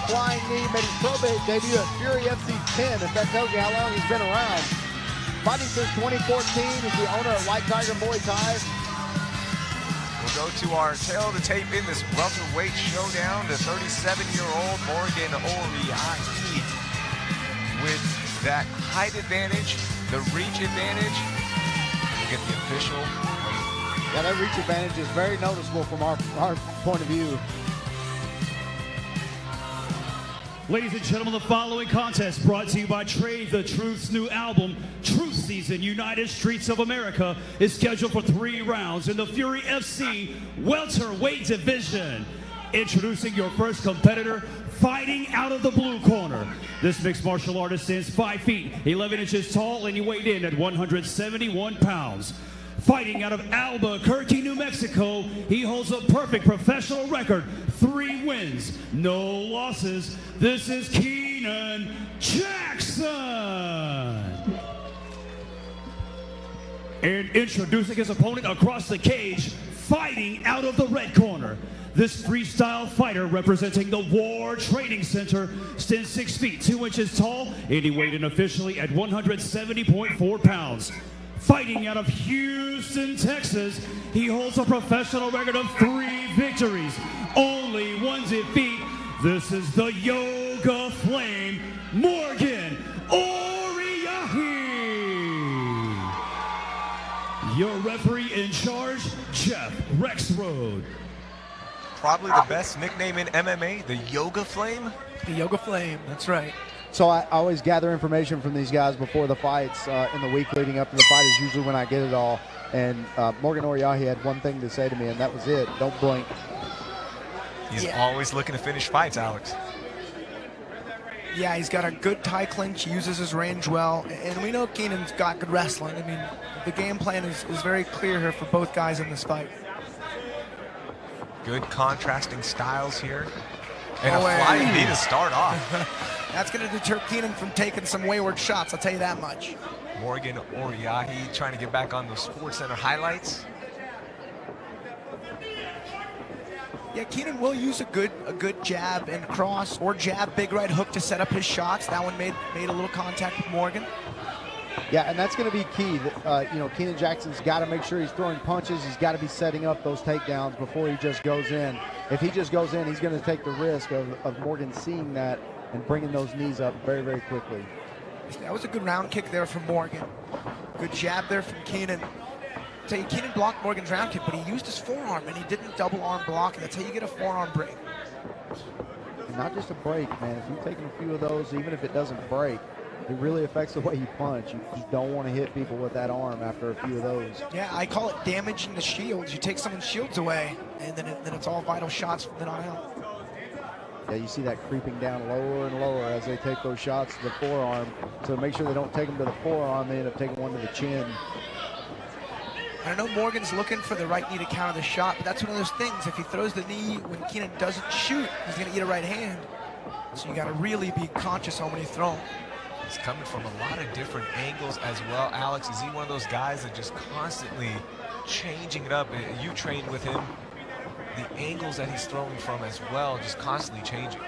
flying knee, made his pro debut at Fury FC 10, if that tells you how long he's been around. Fighting since 2014, is the owner of White Tiger Muay Thai. We'll go to our tail of the tape in this welterweight showdown. The 37-year-old Morgan Oriahi with that height advantage, the reach advantage. We'll get the official. Yeah, that reach advantage is very noticeable from our point of view. Ladies and gentlemen, the following contest brought to you by Trade the Truth's new album, Truth Season United Streets of America, is scheduled for 3 rounds in the Fury FC welterweight division. Introducing your first competitor, fighting out of the blue corner. This mixed martial artist stands 5 feet, 11 inches tall, and he weighed in at 171 pounds. Fighting out of Albuquerque, New Mexico, he holds a perfect professional record, 3 wins, no losses. This is Kenan Jackson. And introducing his opponent across the cage, fighting out of the red corner. This freestyle fighter representing the War Training Center stands 6 feet, 2 inches tall, and he weighed in officially at 170.4 pounds. Fighting out of Houston, Texas, he holds a professional record of 3 victories, only 1 defeat. This is the Yoga Flame, Morgan Oriahi. Your referee in charge, Jeff Rexroad. Probably the best nickname in MMA, the Yoga Flame. The Yoga Flame, that's right. So I always gather information from these guys before the fights. In the week leading up to the fight is usually when I get it all. And Morgan Oriahi had one thing to say to me, and that was it. Don't blink. He's always looking to finish fights, Alex. Yeah, he's got a good tie clinch. He uses his range well. And we know Kenan's got good wrestling. I mean, the game plan is very clear here for both guys in this fight. Good contrasting styles here. And a flying knee to start off. That's going to deter Kenan from taking some wayward shots, I'll tell you that much. Morgan Oriahi trying to get back on the SportsCenter highlights. Yeah, Kenan will use a good jab and cross, or jab, big right hook to set up his shots. That one made a little contact with Morgan. Yeah, and that's going to be key. You know, Kenan Jackson's got to make sure he's throwing punches. He's got to be setting up those takedowns before he just goes in. If he just goes in, he's going to take the risk of Morgan seeing that and bringing those knees up very, very quickly. That was a good round kick there from Morgan. Good jab there from Kenan. I'll tell you, Kenan blocked Morgan's round kick, but he used his forearm, and he didn't double arm block, and that's how you get a forearm break. And not just a break, man. If you're taking a few of those, even if it doesn't break, it really affects the way you punch. You don't want to hit people with that arm after a few of those. Yeah, I call it damaging the shields. You take someone's shields away, and then it's all vital shots from then on out. Yeah, you see that creeping down lower and lower as they take those shots to the forearm. So make sure they don't take them to the forearm. They end up taking one to the chin. I know Morgan's looking for the right knee to counter the shot, but that's one of those things. If he throws the knee when Kenan doesn't shoot, he's going to eat a right hand. So you got to really be conscious on when you throw him. He's coming from a lot of different angles as well. Alex, is he one of those guys that just constantly changing it up? You trained with him. The angles that he's throwing from as well, just constantly changing.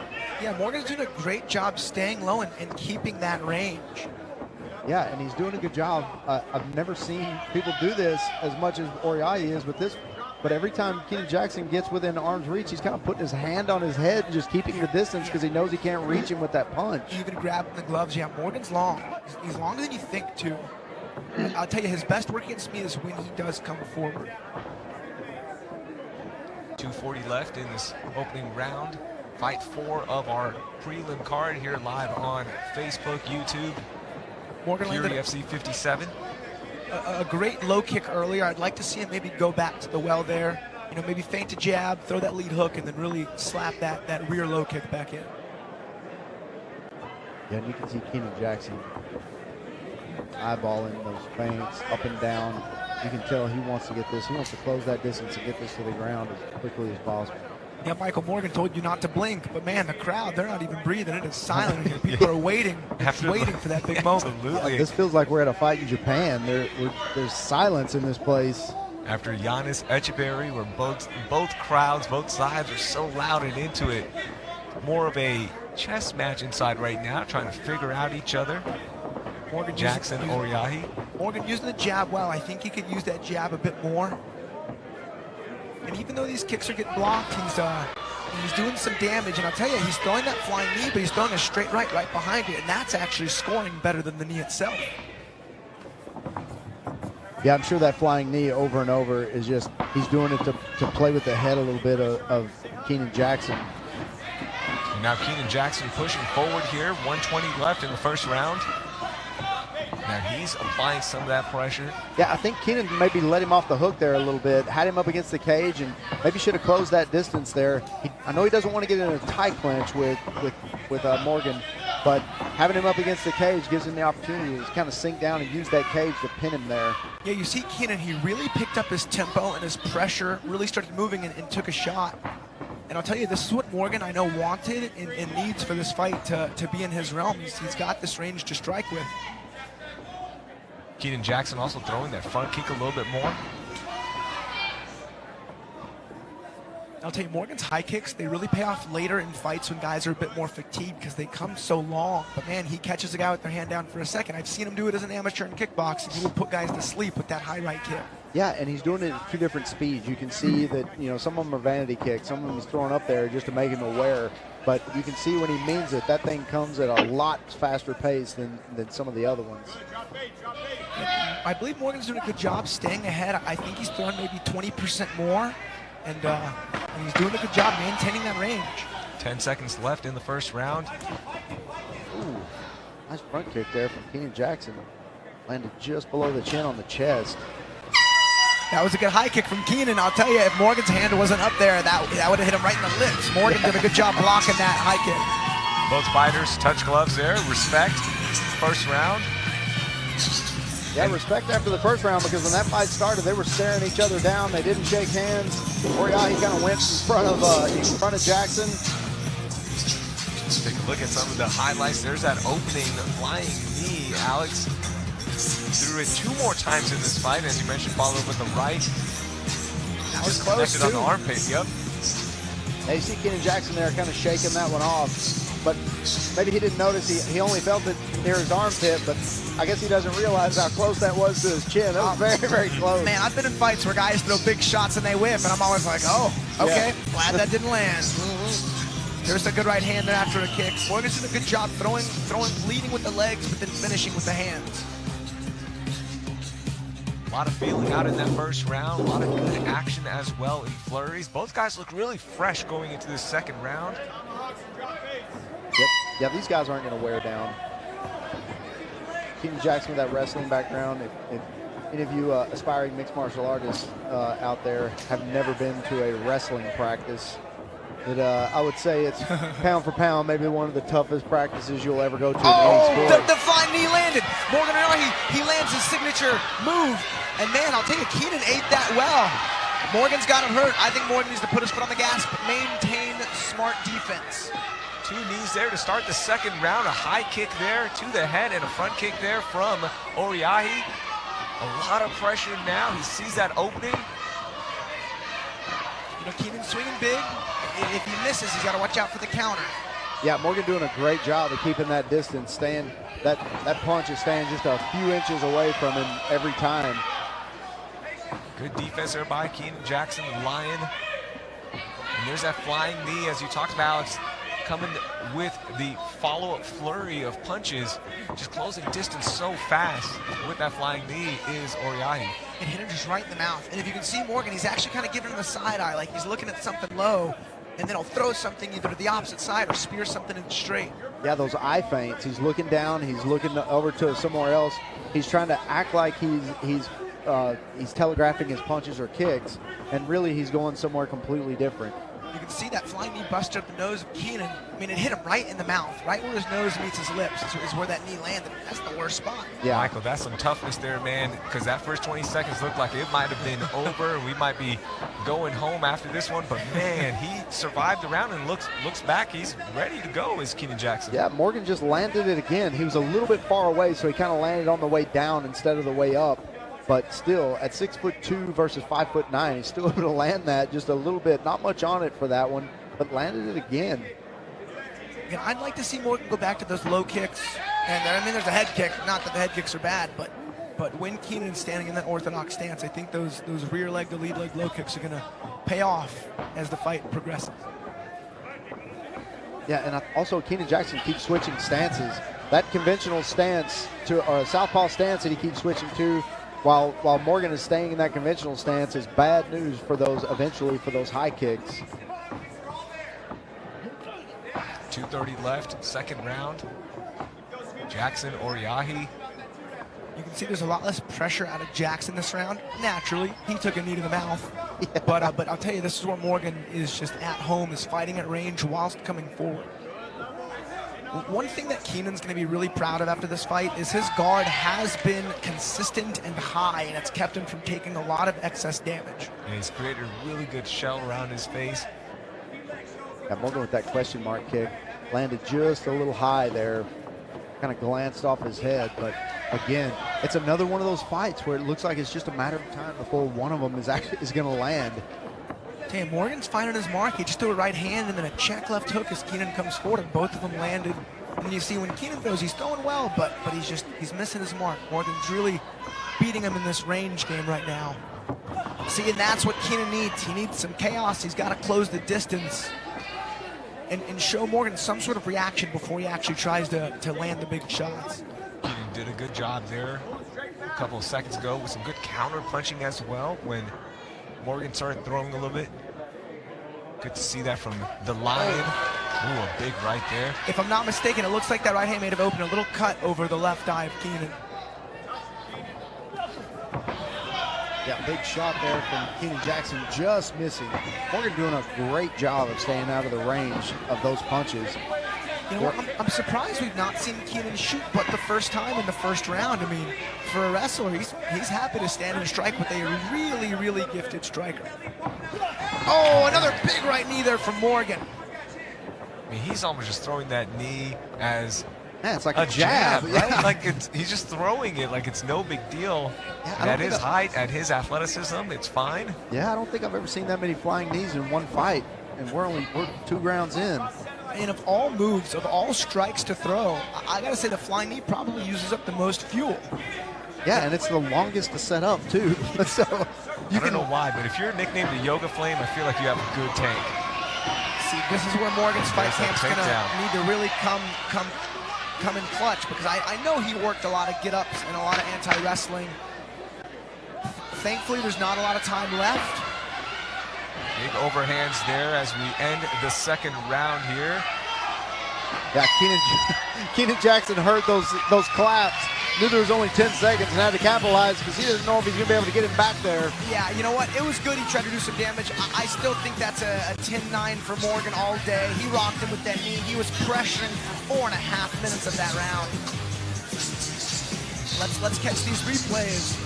Yeah, Morgan's doing a great job staying low and keeping that range. Yeah, and he's doing a good job. I've never seen people do this as much as Oriahi is with this, but every time Kenan Jackson gets within arm's reach, he's kind of putting his hand on his head and just keeping the distance because he knows he can't reach him with that punch. Even grabbing the gloves. Yeah, Morgan's long. He's longer than you think, too. I'll tell you, his best work against me is when he does come forward. 2:40 left in this opening round. Fight 4 of our prelim card here live on Facebook, YouTube. Morgan Fury FC 57. A great low kick earlier. I'd like to see him maybe go back to the well there. You know, maybe feint a jab, throw that lead hook, and then really slap that rear low kick back in. Yeah, and you can see Kenan Jackson eyeballing those feints up and down. You can tell he wants to get this. He wants to close that distance and get this to the ground as quickly as possible. Yeah, Michael Morgan told you not to blink, but man, the crowd, they're not even breathing. It is silent here. People are waiting for that big moment. Absolutely. Yeah, this feels like we're at a fight in Japan. There's silence in this place. After Giannis Echeverry, where both crowds, both sides are so loud and into it. more of a chess match inside right now, trying to figure out each other. Morgan Jackson, Oriahi. Morgan using the jab well. I think he could use that jab a bit more. And even though these kicks are getting blocked, he's doing some damage. And I'll tell you, he's throwing that flying knee, but he's throwing a straight right behind it. And that's actually scoring better than the knee itself. Yeah, I'm sure that flying knee over and over is just, he's doing it to play with the head a little bit of Kenan Jackson. And now Kenan Jackson pushing forward here. 120 left in the first round. Now he's applying some of that pressure. Yeah, I think Kenan maybe let him off the hook there a little bit, had him up against the cage, and maybe should have closed that distance there. I know he doesn't want to get in a tight clinch with Morgan, but having him up against the cage gives him the opportunity to kind of sink down and use that cage to pin him there. Yeah, you see Kenan, he really picked up his tempo and his pressure, really started moving and took a shot. And I'll tell you, this is what Morgan, I know, wanted and needs for this fight to be in his realm. He's got this range to strike with. Kenan Jackson also throwing that front kick a little bit more. I'll tell you, Morgan's high kicks, they really pay off later in fights when guys are a bit more fatigued because they come so long. But man, he catches a guy with their hand down for a second. I've seen him do it as an amateur in kickboxing. He will put guys to sleep with that high right kick. Yeah, and he's doing it at 2 different speeds. You can see that, you know, some of them are vanity kicks. Some of them he's throwing up there just to make him aware. But you can see when he means it, that thing comes at a lot faster pace than some of the other ones. I believe Morgan's doing a good job staying ahead. I think he's throwing maybe 20% more. And he's doing a good job maintaining that range. 10 seconds left in the first round. Ooh, nice front kick there from Kenan Jackson. Landed just below the chin on the chest. That was a good high kick from Kenan. I'll tell you, if Morgan's hand wasn't up there, that would have hit him right in the lips. Morgan did a good job blocking that high kick. Both fighters touch gloves there. Respect. First round. Yeah, respect after the first round, because when that fight started, they were staring each other down. They didn't shake hands. Oriahi kind of went in front of Jackson. Let's take a look at some of the highlights. There's that opening flying knee. Alex threw it 2 more times in this fight, as you mentioned, followed with the right. That was close, too. On the armpit, yep. Now you see Kenan Jackson there kind of shaking that one off, but maybe he didn't notice. He only felt it near his armpit, but I guess he doesn't realize how close that was to his chin. That was very, very close. Man, I've been in fights where guys throw big shots and they whiff, and I'm always like, oh, okay, glad that didn't land. There's a good right hand there after a kick. Morgan's doing a good job throwing, leading with the legs, but then finishing with the hands. A lot of feeling out in that first round. A lot of good action as well in flurries. Both guys look really fresh going into this second round. Yep. Yeah, these guys aren't going to wear down. Kenan Jackson with that wrestling background. If any of you aspiring mixed martial artists out there have never been to a wrestling practice, I would say it's pound for pound maybe one of the toughest practices you'll ever go to in any sport. The flying knee landed. Morgan Oriahi, he lands his signature move. And man, I'll tell you, Kenan ate that well. Morgan's got him hurt. I think Morgan needs to put his foot on the gas, but maintain smart defense. 2 knees there to start the second round. A high kick there to the head and a front kick there from Oriahi. A lot of pressure now. He sees that opening. You know, Kenan's swinging big. If he misses, he's got to watch out for the counter. Yeah, Morgan doing a great job of keeping that distance. That punch is staying just a few inches away from him every time. Good defense there by Kenan Jackson, Lion. And there's that flying knee, as you talked about, Alex, coming with the follow-up flurry of punches, just closing distance so fast with that flying knee is Oriahi. It hit him just right in the mouth. And if you can see Morgan, he's actually kind of giving him the side eye, like he's looking at something low, and then he'll throw something either to the opposite side or spear something in straight. Yeah, those eye feints. He's looking down. He's looking over to somewhere else. He's trying to act like he's telegraphing his punches or kicks, and really he's going somewhere completely different. You can see that flying knee busted up the nose of Kenan. I mean, it hit him right in the mouth, right where his nose meets his lips is where that knee landed. That's the worst spot. Yeah, Michael, that's some toughness there, man, because that first 20 seconds looked like it might have been over, and we might be going home after this one, but man, he survived the round and looks back. He's ready to go as Kenan Jackson. Yeah, Morgan just landed it again. He was a little bit far away, so he kind of landed on the way down instead of the way up. But still, at 6'2" versus 5'9", he's still able to land that just a little bit. Not much on it for that one, but landed it again. Again, I'd like to see Morgan go back to those low kicks. And I mean, there's a head kick. Not that the head kicks are bad, but when Kenan's standing in that orthodox stance, I think those rear leg to lead leg low kicks are going to pay off as the fight progresses. Yeah, and also Kenan Jackson keeps switching stances. That conventional stance to a southpaw stance that he keeps switching to, while Morgan is staying in that conventional stance, is bad news for those high kicks. 2:30 left, second round. Jackson, Oriahi. You can see there's a lot less pressure out of Jackson this round. Naturally, he took a knee to the mouth. Yeah. But I'll tell you, this is where Morgan is just at home, is fighting at range whilst coming forward. One thing that Kenan's going to be really proud of after this fight is his guard has been consistent and high, and it's kept him from taking a lot of excess damage. And he's created a really good shell around his face. Yeah, Morgan with that question mark kick landed just a little high there, kind of glanced off his head, but again, it's another one of those fights where it looks like it's just a matter of time before one of them is going to land. Damn, Morgan's finding his mark. He just threw a right hand and then a check left hook as Kenan comes forward, and both of them landed. And you see when Kenan throws, he's throwing well, but he's missing his mark. Morgan's really beating him in this range game right now. See, and that's what Kenan needs. He needs some chaos. He's got to close the distance and show Morgan some sort of reaction before he actually tries to land the big shots. Kenan did a good job there a couple of seconds ago with some good counter punching as well when Morgan started throwing a little bit. Good to see that from the Lion. Ooh, a big right there. If I'm not mistaken, it looks like that right hand may have opened a little cut over the left eye of Kenan. Yeah, big shot there from Kenan Jackson, just missing. Morgan doing a great job of staying out of the range of those punches. You know what, I'm surprised we've not seen Kenan shoot but the first time in the first round. I mean, for a wrestler, he's happy to stand and strike with a really, really gifted striker. Oh, another big right knee there from Morgan. I mean, he's almost just throwing that knee as it's like a jab, right? Yeah. Like he's just throwing it like it's no big deal. Yeah, at his height, at his athleticism, it's fine. Yeah, I don't think I've ever seen that many flying knees in one fight, and we're 2 rounds in. And of all moves, of all strikes to throw, I gotta say the flying knee probably uses up the most fuel. Yeah, and it's the longest to set up too. So I don't know why, but if you're nicknamed the Yoga Flame, I feel like you have a good tank. See, this is where Morgan's fight camp's gonna need to really come in clutch, because I know he worked a lot of get-ups and a lot of anti-wrestling. Thankfully, there's not a lot of time left. Big overhands there as we end the second round here. Yeah, Kenan Jackson heard those claps, knew there was only 10 seconds and had to capitalize because he doesn't know if he's going to be able to get him back there. Yeah, you know what? It was good he tried to do some damage. I still think that's a 10-9 for Morgan all day. He rocked him with that knee. He was pressuring for 4.5 minutes of that round. Let's catch these replays.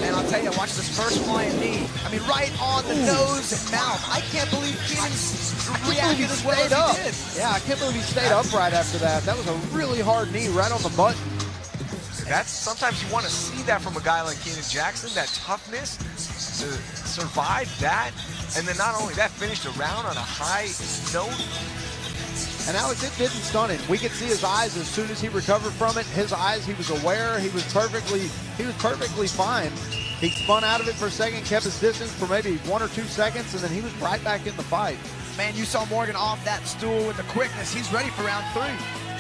And I'll tell you, watch this first flying knee. I mean, right on the nose and mouth. I can't believe Kenan reacted as well as he did. Yeah, I can't believe he stayed upright after that. That was a really hard knee right on the button. That's sometimes you want to see that from a guy like Kenan Jackson, that toughness to survive that, and then not only that, finish the round on a high note. And Alex, it didn't stun him. We could see his eyes as soon as he recovered from it. His eyes, he was aware. He was perfectly fine. He spun out of it for a second, kept his distance for maybe 1 or 2 seconds, and then he was right back in the fight. Man, you saw Morgan off that stool with the quickness. He's ready for round 3.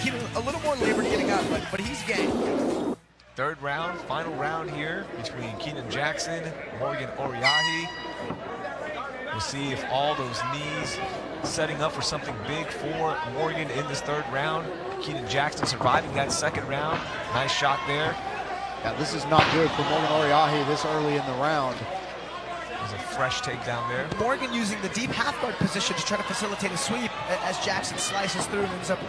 Kenan a little more labored getting up, but he's game. Third round, final round here between Kenan Jackson, Morgan Oriahi. We'll see if all those knees setting up for something big for Morgan in this third round. Kenan Jackson surviving that second round. Nice shot there. Yeah, this is not good for Morgan Oriahi this early in the round. There's a fresh takedown there. Morgan using the deep half guard position to try to facilitate a sweep as Jackson slices through and ends up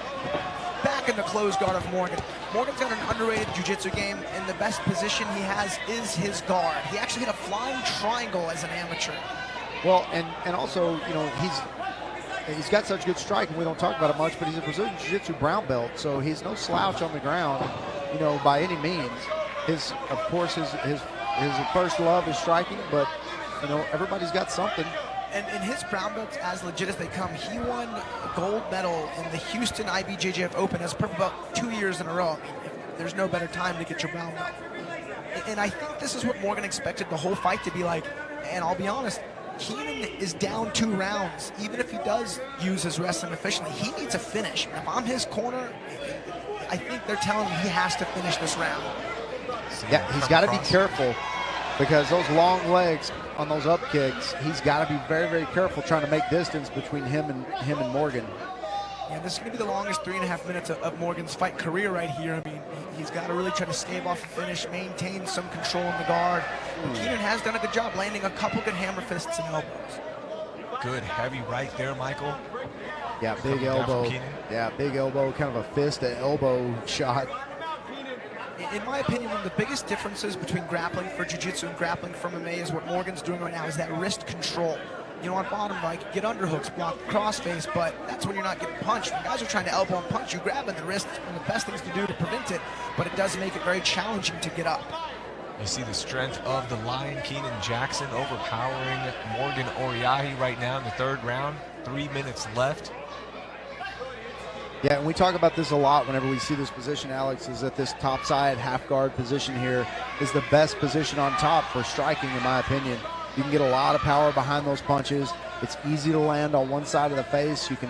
back in the closed guard of Morgan. Morgan's got an underrated jiu-jitsu game, and the best position he has is his guard. He actually hit a flying triangle as an amateur. Well, and also, you know, he's got such good striking. We don't talk about it much, but he's a Brazilian Jiu-Jitsu brown belt, so he's no slouch on the ground, you know, by any means. Of course, his first love is striking, but you know, everybody's got something. And his brown belts, as legit as they come, he won a gold medal in the Houston IBJJF Open as per about 2 years in a row. I mean, there's no better time to get your brown belt. And I think this is what Morgan expected the whole fight to be like. And I'll be honest, Kenan is down 2 rounds. Even if he does use his wrestling efficiently, he needs a finish. If I'm his corner, I think they're telling him he has to finish this round. Yeah, he's got to be careful because those long legs on those up kicks, he's got to be very, very careful trying to make distance between him and Morgan. Yeah, this is going to be the longest 3.5 minutes of Morgan's fight career right here. I mean, he's got to really try to stave off the finish, maintain some control in the guard. Kenan has done a good job landing a couple good hammer fists and elbows. Good heavy right there, Michael. Yeah, big elbow. Yeah, big elbow, kind of a fist to elbow shot. In my opinion, one of the biggest differences between grappling for jiu-jitsu and grappling for MMA is what Morgan's doing right now is that wrist control. You know, on bottom, like, get underhooks, block crossface, but that's when you're not getting punched. When guys are trying to elbow and punch you, grabbing the wrist is one of the best things to do to prevent it, but it does make it very challenging to get up. You see the strength of the Lion, Kenan Jackson, overpowering Morgan Oriahi right now in the 3rd round. 3 minutes left. Yeah, and we talk about this a lot whenever we see this position, Alex, is that this top side half guard position here is the best position on top for striking, in my opinion. You can get a lot of power behind those punches. It's easy to land on one side of the face. You can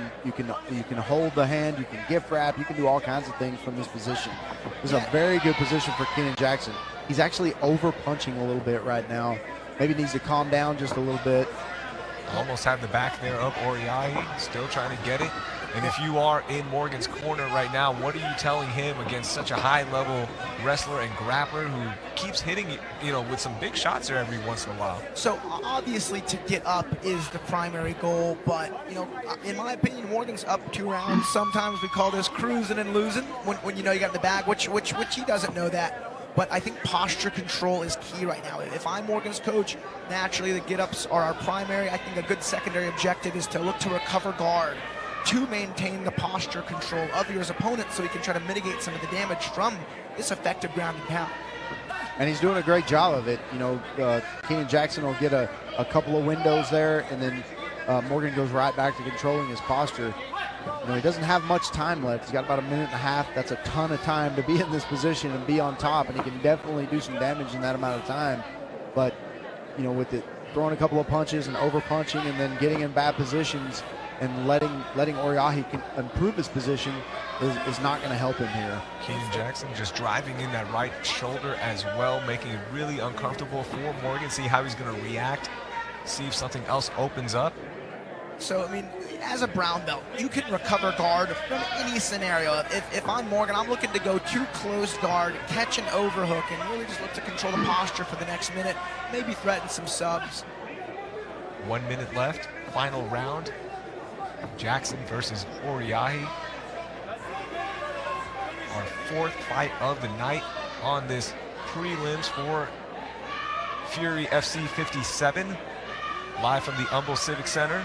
hold the hand, you can gift wrap, you can do all kinds of things from this position. This is a very good position for Kenan Jackson. He's actually over punching a little bit right now. Maybe needs to calm down just a little bit. Almost have the back there of Oriahi, still trying to get it. And if you are in Morgan's corner right now, what are you telling him against such a high-level wrestler and grappler who keeps hitting, you know, with some big shots there every once in a while? So obviously to get up is the primary goal, but, you know, in my opinion, Morgan's up 2 rounds. Sometimes we call this cruising and losing when you know you got in the bag, which he doesn't know that. But I think posture control is key right now. If I'm Morgan's coach, naturally the get-ups are our primary. I think a good secondary objective is to look to recover guard, to maintain the posture control of your opponent so he can try to mitigate some of the damage from this effective ground and pound. And he's doing a great job of it. You know, Kenan Jackson will get a couple of windows there, and then Morgan goes right back to controlling his posture. You know, he doesn't have much time left. He's got about 1.5 minutes. That's a ton of time to be in this position and be on top, and he can definitely do some damage in that amount of time. But, you know, with it throwing a couple of punches and over punching and then getting in bad positions and letting Oriahi improve his position is not going to help him here. Kenan Jackson just driving in that right shoulder as well, making it really uncomfortable for Morgan. See how he's going to react, see if something else opens up. So, I mean, as a brown belt, you can recover guard from any scenario. If I'm Morgan, I'm looking to go too close guard, catch an overhook, and really just look to control the posture for the next minute, maybe threaten some subs. 1 minute left, final round. Jackson versus Oriahi. Our 4th fight of the night on this prelims for Fury FC 57, live from the Humble Civic Center.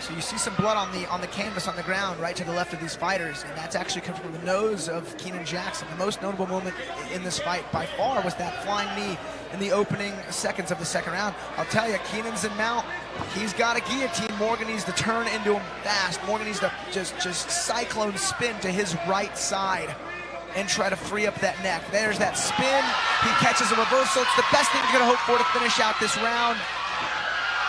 So you see some blood on the canvas on the ground right to the left of these fighters, and that's actually coming from the nose of Kenan Jackson. The most notable moment in this fight by far was that flying knee in the opening seconds of the 2nd round. I'll tell you, Kenan's in mount. He's got a guillotine. Morgan needs to turn into him fast. Morgan needs to just cyclone spin to his right side and try to free up that neck. There's that spin. He catches a reversal. It's the best thing you're going to hope for to finish out this round.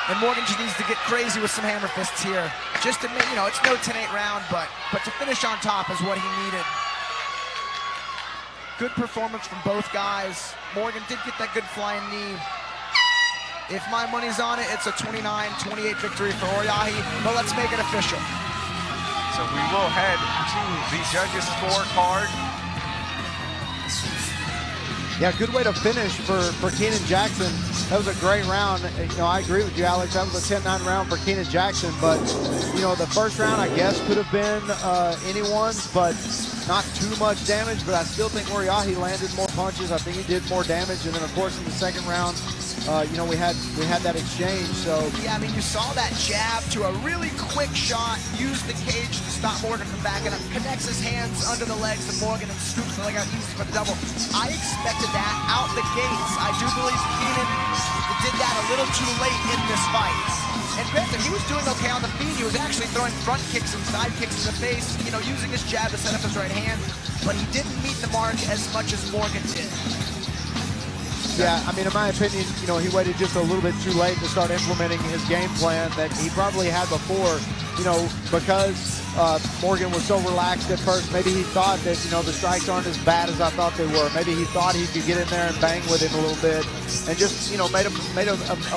And Morgan just needs to get crazy with some hammer fists here. Just to make, you know, it's no 10-8 round, but to finish on top is what he needed. Good performance from both guys. Morgan did get that good flying knee. If my money's on it, it's a 29-28 victory for Oriahi, but let's make it official. So we will head to the judges' scorecard. Yeah, good way to finish for Kenan Jackson. That was a great round. You know, I agree with you, Alex. That was a 10-9 round for Kenan Jackson. But, you know, the first round, I guess, could have been anyone's, but not too much damage. But I still think Oriahi landed more punches. I think he did more damage. And then, of course, in the 2nd round, you know, we had that exchange. So yeah, I mean, you saw that jab to a really quick shot, used the cage to stop Morgan from backing up, connects his hands under the legs of Morgan and scoops the leg out easy for the double. I expected that out the gates. I do believe Kenan did that a little too late in this fight. And granted, he was doing okay on the feet. He was actually throwing front kicks and side kicks in the face, you know, using his jab to set up his right hand, but he didn't meet the mark as much as Morgan did. yeah, I mean, in my opinion, you know, he waited just a little bit too late to start implementing his game plan that he probably had before, you know, because Morgan was so relaxed at first. Maybe he thought that, you know, the strikes aren't as bad as I thought they were. Maybe he thought he could get in there and bang with him a little bit and just, you know, made a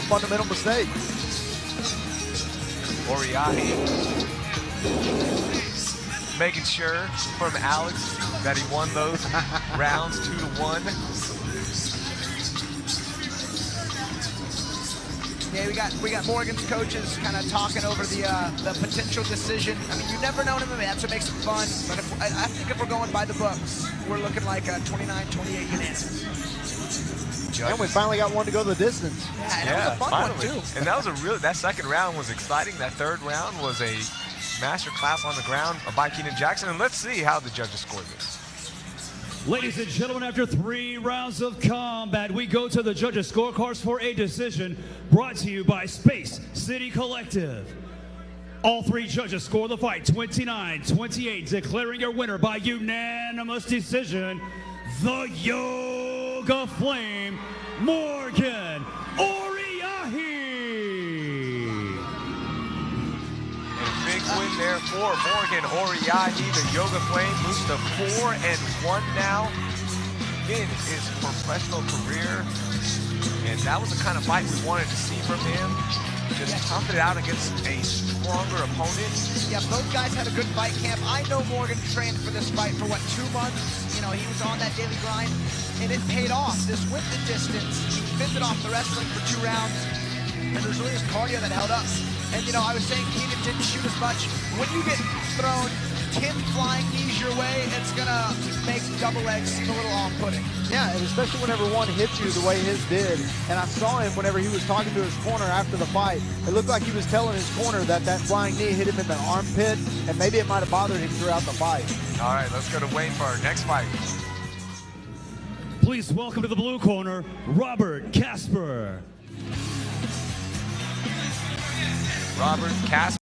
fundamental mistake. Oriahi making sure from Alex that he won those rounds 2-1. Yeah, we got Morgan's coaches kind of talking over the potential decision. I mean, you never know in MMA. That's what makes it fun. But I think if we're going by the books, we're looking like a 29-28 unanimous. And we finally got one to go the distance. Yeah, and that was a fun finally. one too. And that was that second round was exciting. That third round was a master class on the ground by Kenan Jackson. And let's see how the judges scored this. Ladies and gentlemen, after 3 rounds of combat, we go to the judges' scorecards for a decision brought to you by Space City Collective. All 3 judges score the fight 29-28, declaring your winner by unanimous decision, the Yoga Flame, Morgan Oriahi. And a big win there for Morgan Oriahi. The Yoga Flame moves to 4-1 now in his professional career. And that was the kind of fight we wanted to see from him. Just tough it out against a stronger opponent. Yeah, both guys had a good fight camp. I know Morgan trained for this fight for, what, 2 months? You know, he was on that daily grind, and it paid off. This went the distance. He fended off the wrestling for 2 rounds, and it was really his cardio that held up. And, you know, I was saying Kenan didn't shoot as much. When you get thrown 10 flying knees your way, it's going to make double legs seem a little off-putting. Yeah, and especially whenever one hits you the way his did. And I saw him whenever he was talking to his corner after the fight. It looked like he was telling his corner that that flying knee hit him in the armpit, and maybe it might have bothered him throughout the fight. All right, let's go to Wayne for our next fight. Please welcome to the blue corner, Robert Casper. Robert Casper.